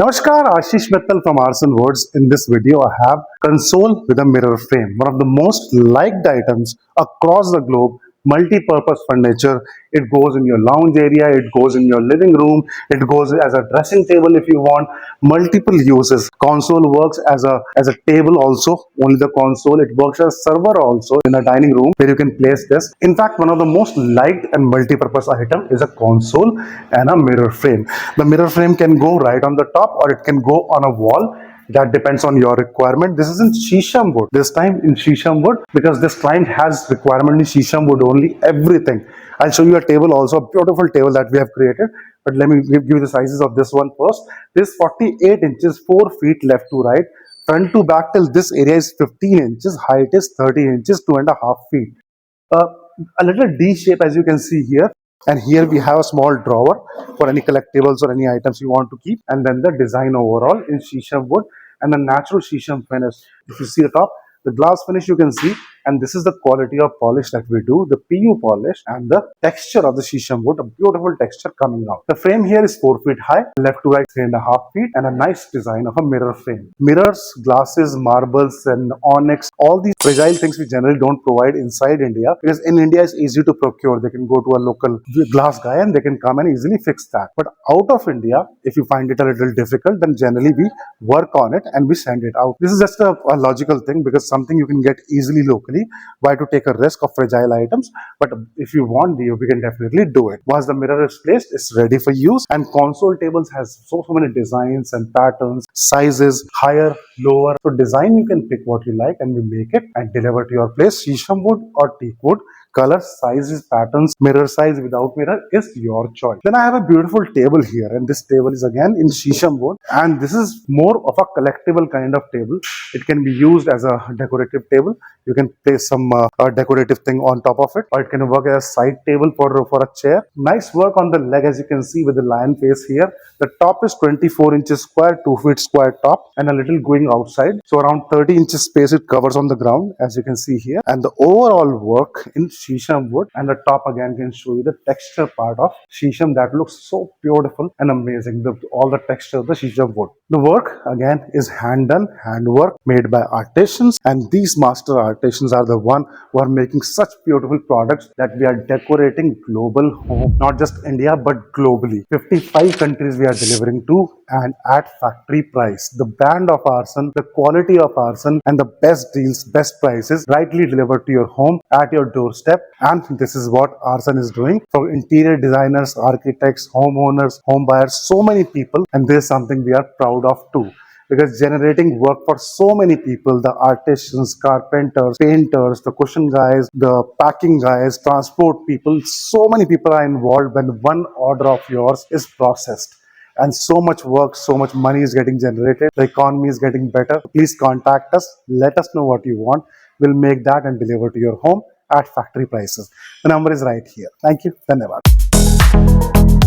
Namaskar, Ashish Mittal from Aarsun Words. In this video, I have console with a mirror frame, one of the most liked items across the globe. Multi-purpose furniture. It goes in your lounge area, it goes in your living room, it goes as a dressing table if you want. Multiple uses. Console works as a table also. Only the console. It works as server also in a dining room where you can place this. In fact, one of the most liked and multi-purpose item is a console and a mirror frame. The mirror frame can go right on the top or it can go on a wall. That depends on your requirement. This is in shisham wood. This time in shisham wood because this client has requirement in shisham wood only. Everything. I'll show you a table also, a beautiful table that we have created. But let me give you the sizes of this one first. This 48 inches, 4 feet left to right. Front to back till this area is 15 inches. Height is 30 inches, 2.5 feet. Uh, a little D shape as you can see here. And here we have a small drawer for any collectibles or any items you want to keep. And then the design overall in shisham wood and the natural shisham finish. If you see the top, the glass finish you can see, and this is the quality of polish that we do, the PU polish and the texture of the shisham wood, a beautiful texture coming out. The frame here is 4 feet high, left to right 3.5 feet, and a nice design of a mirror frame. Mirrors, glasses, marbles, and onyx, all these fragile things we generally don't provide inside India because in India it's easy to procure. They can go to a local glass guy and they can come and easily fix that. But out of India, if you find it a little difficult, then generally we work on it and we send it out. This is just a logical thing because something you can get easily locally. Why to take a risk of fragile items? But if you want, we can definitely do it. Once the mirror is placed, it's ready for use. And console tables has so many designs and patterns, sizes, higher, lower. So design you can pick what you like and we make it and deliver to your place. Shisham wood or teak wood. Color, sizes, patterns, mirror size without mirror is your choice. Then I have a beautiful table here, and this table is again in shisham wood, and this is more of a collectible kind of table. It can be used as a decorative table. You can place some decorative thing on top of it, or it can work as a side table for a chair. Nice work on the leg, as you can see with the lion face here. The top is 24 inches square, 2 feet square top, and a little going outside. So around 30 inches space it covers on the ground, as you can see here. And the overall work in shisham wood, and the top again can show you the texture part of shisham that looks so beautiful and amazing. All the texture of the shisham wood. The work again is hand done, handwork made by artisans, and these master artisans are the one who are making such beautiful products that we are decorating global home, not just India but globally. 55 countries we are delivering to and at factory price. The brand of Aarsun, the quality of Aarsun, and the best deals, best prices rightly delivered to your home at your doorstep. And this is what Aarsun is doing for interior designers, architects, homeowners, home buyers, so many people. And this is something we are proud of too. Because generating work for so many people, the artisans, carpenters, painters, the cushion guys, the packing guys, transport people, so many people are involved when one order of yours is processed. And so much work, so much money is getting generated. The economy is getting better. Please contact us. Let us know what you want. We'll make that and deliver to your home at factory prices. The number is right here. Thank you. Dhanyavad.